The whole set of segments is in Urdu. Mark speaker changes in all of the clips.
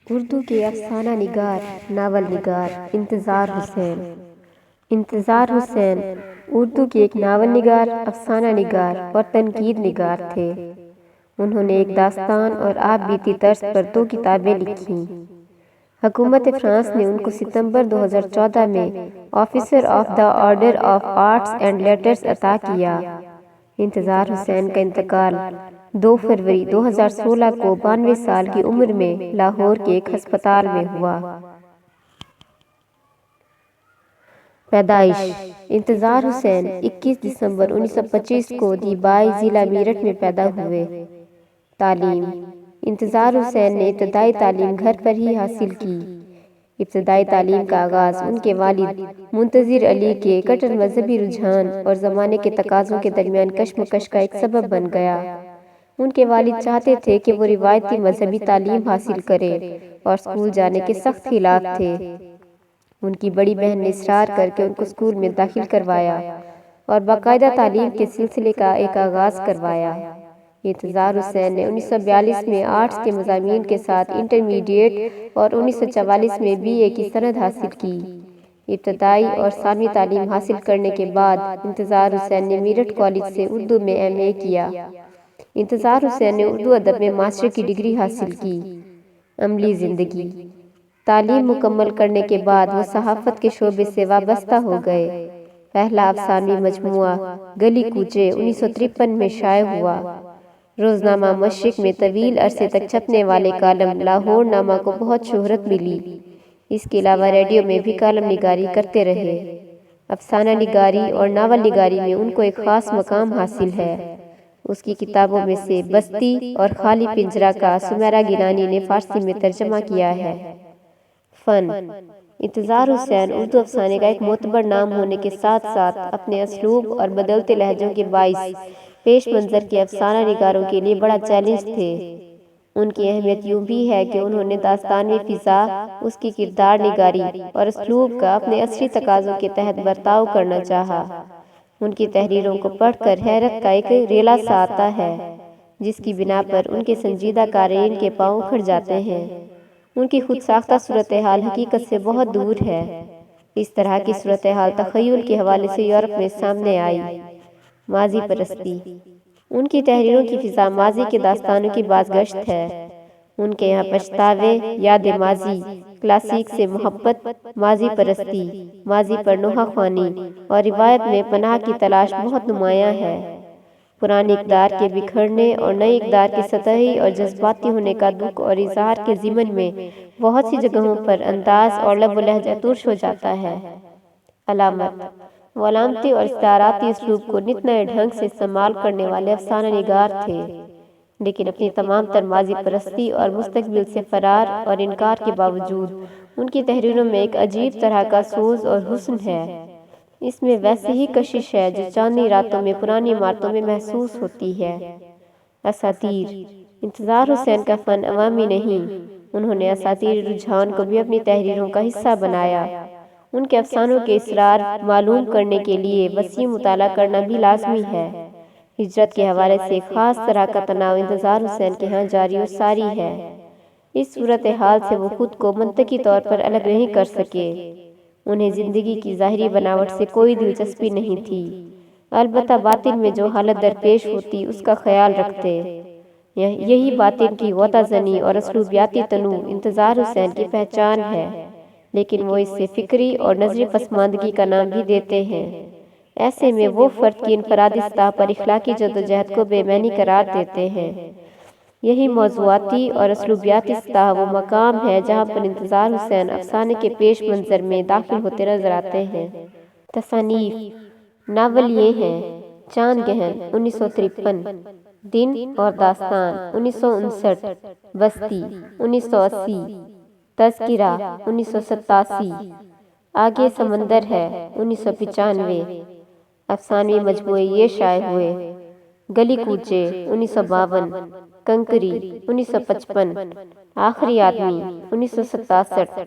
Speaker 1: اردو کے افسانہ نگار، ناول نگار انتظار حسین۔ انتظار حسین اردو کے ایک ناول نگار، افسانہ نگار اور تنقید نگار تھے۔ انہوں نے ایک داستان اور آپ بیتی طرز پر 2 کتابیں لکھیں۔ حکومت فرانس نے ان کو ستمبر 2014 میں officer of the order of arts and letters عطا کیا۔ انتظار حسین کا انتقال 2 فروری 2016 کو 92 سال کی عمر میں لاہور کے ایک ہسپتال میں ہوا۔ پیدائش: انتظار حسین 21 دسمبر 1925 کو دیبائی ضلع میرٹھ میں پیدا ہوئے۔ تعلیم: انتظار حسین نے ابتدائی تعلیم گھر پر ہی حاصل کی۔ ابتدائی تعلیم کا آغاز ان کے والد منتظر علی کے کٹر مذہبی رجحان اور زمانے کے تقاضوں کے درمیان کشمکش کا ایک سبب بن گیا۔ ان کے والد چاہتے تھے کہ وہ روایتی مذہبی تعلیم حاصل کرے اور اسکول جانے کے سخت خلاف تھے۔ ان کی بڑی بہن نے اصرار کر کے ان کو اسکول میں داخل کروایا اور باقاعدہ تعلیم کے سلسلے کا ایک آغاز کروایا۔ انتظار حسین نے 1942 میں آرٹس کے مضامین کے ساتھ انٹرمیڈیٹ اور 1944 میں BA کی سند حاصل کی۔ ابتدائی اور ثانوی تعلیم حاصل کرنے کے بعد انتظار حسین نے میرٹھ کالج سے اردو میں MA کیا۔ انتظار حسین نے اردو ادب میں ماسٹر کی ڈگری حاصل کی۔ عملی زندگی: تعلیم مکمل کرنے کے بعد وہ صحافت کے شعبے سے وابستہ ہو گئے۔ پہلا افسانوی مجموعہ گلی کوچے 1953 میں شائع ہوا۔ روزنامہ مشرق میں طویل عرصے تک چھپنے والے کالم لاہور نامہ کو بہت شہرت ملی۔ اس کے علاوہ ریڈیو میں بھی کالم نگاری کرتے رہے۔ افسانہ نگاری اور ناول نگاری میں ان کو ایک خاص مقام حاصل ہے۔ اس کی کتابوں میں سے بستی اور خالی پنجرہ کا سمیرہ گیلانی نے فارسی میں ترجمہ کیا ہے۔ فن: انتظار حسین اردو افسانے کا ایک معتبر نام ہونے کے ساتھ ساتھ اپنے اسلوب اور بدلتے لہجوں کے باعث پیش منظر کے افسانہ نگاروں کے لیے بڑا چیلنج تھے۔ ان کی اہمیت یوں بھی ہے کہ انہوں نے داستانوی فضا، اس کی کردار نگاری اور اسلوب کا اپنے عصری تقاضوں کے تحت برتاؤ کرنا چاہا۔ ان کی تحریروں کو پڑھ کر حیرت کا ایک ریلا سا آتا ہے، جس کی بنا پر ان کے سنجیدہ قارئین کے پاؤں اکھڑ جاتے ہیں۔ ان کی خود ساختہ صورتحال حقیقت سے بہت دور ہے۔ اس طرح کی صورتحال تخیل کے حوالے سے یورپ میں سامنے آئی۔ ماضی پرستی: ان کی تحریروں کی فضا ماضی کے داستانوں کی بازگشت ہے۔ ان کے یہاں پچھتاوے، یاد ماضی، کلاسیک سے محبت، ماضی پرستی، ماضی پر نوحہ خوانی اور روایت میں پناہ کی تلاش بہت نمایاں ہے۔ پرانے اقدار کے بکھرنے اور نئے اقدار کے سطحی اور جذباتی ہونے کا دکھ اور اظہار کے ضمن میں بہت سی جگہوں پر انداز اور لب و لہجہ ترش ہو جاتا ہے۔ علامت: وہ علامتی اور استعاراتی اسلوب کو نت نئے ڈھنگ سے استعمال کرنے والے افسانہ نگار تھے، لیکن اپنی تمام تر ماضی پرستی اور مستقبل سے فرار اور انکار کے باوجود ان کی تحریروں میں ایک عجیب طرح کا سوز اور حسن ہے۔ اس میں ویسی ہی کشش ہے جو چاندنی راتوں میں پرانی عمارتوں میں محسوس ہوتی ہے۔ اساطیر: انتظار حسین کا فن عوامی نہیں، انہوں نے اساطیری رجحان کو بھی اپنی تحریروں کا حصہ بنایا۔ ان کے افسانوں کے اسرار معلوم کرنے کے لیے وسیع مطالعہ کرنا بھی لازمی ہے۔ ہجرت کے حوالے سے ایک خاص طرح کا تناؤ انتظار حسین کے ہاں جاری و ساری ہے۔ اس صورتحال سے وہ خود کو منطقی طور پر الگ نہیں کر سکے۔ انہیں زندگی کی ظاہری بناوٹ سے کوئی دلچسپی نہیں تھی، البتہ باطن میں جو حالت درپیش ہوتی اس کا خیال رکھتے۔ یہی باطن کی غوطہ زنی اور اسلوبیاتی تنوع انتظار حسین کی پہچان ہے، لیکن وہ اس سے فکری اور نظری پسماندگی کا نام بھی دیتے ہیں۔ ایسے میں وہ فرد کی انفرادی سطح پر اخلاقی جدوجہد کو بے معنی قرار دیتے ہیں۔ یہی موضوعاتی اور اسلوبیاتی سطح وہ مقام ہے جہاں پر انتظار حسین افسانے کے پیش منظر میں داخل ہوتے نظر آتے ہیں۔ تصانیف: ناول یہ ہیں: چاند گہن 1953، دن اور داستان 1959، بستی 1980، تذکرہ 1987، آگے سمندر ہے 1995۔ افسانوی مجموعے یہ شائع ہوئے: گلی کوچے 1952، کنکری 1955، آخری آدمی 1967،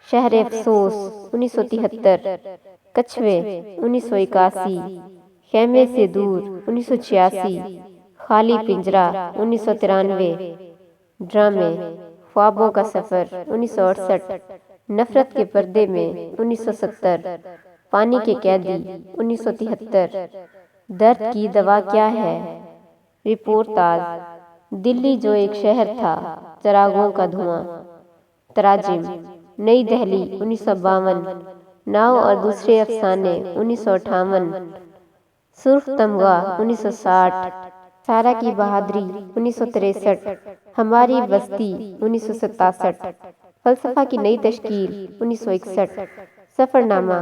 Speaker 1: شہر افسوس 1973، کچھوے 1981، خیمے سے دور 1986، خالی پنجرہ 1993۔ ڈرامے: خوابوں کا سفر 1968، نفرت کے پردے میں 1970، پانی کے قیدی 1973، درد کی دوا کیا ہے، رپورتاج، دلی جو ایک شہر تھا، چراغوں کا دھواں، تراجم، نئی دہلی 1952، ناؤ اور دوسرے افسانے 1958، سرخ تمغہ 1960، سارا کی بہادری 1963، ہماری بستی 1967، فلسفہ کی نئی تشکیل 1961، سفر نامہ،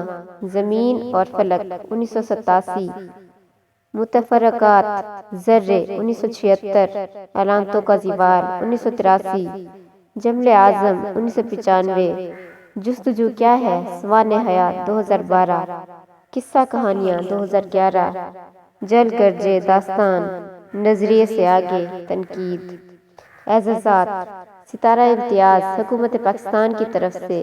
Speaker 1: زمین اور فلک 1987، متفرقات، ذرے 1976، علامتوں کا زوال 1983، جمل اعظم 1995، جستجو کیا ہے، سوانح حیات 2012، قصہ کہانیاں 2011، جل گرجے داستان، نظریے سے آگے، تنقید، اعزازات، ستارہ امتیاز حکومت پاکستان کی طرف سے،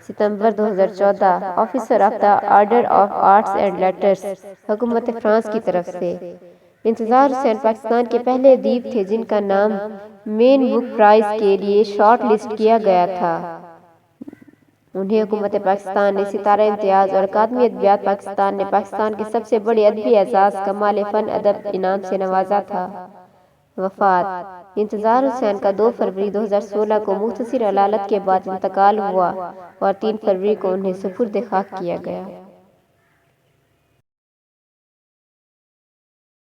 Speaker 1: ستمبر 2014، officer of the order of arts and letters حکومت فرانس کی طرف سے۔ انتظار حسین پاکستان کے پہلے ادیب تھے جن کا نام مین بک پرائز کے لیے شارٹ لسٹ کیا گیا تھا۔ انہیں حکومت پاکستان نے ستارہ امتیاز اور اکادمی ادبیات پاکستان نے پاکستان کے سب سے بڑے ادبی اعزاز کمال فن ادب انعام سے نوازا تھا۔ وفات: انتظار حسین کا 2 فروری 2016 کو مختصر علالت کے بعد انتقال ہوا اور 3 فروری کو انہیں سپرد خاک کیا گیا۔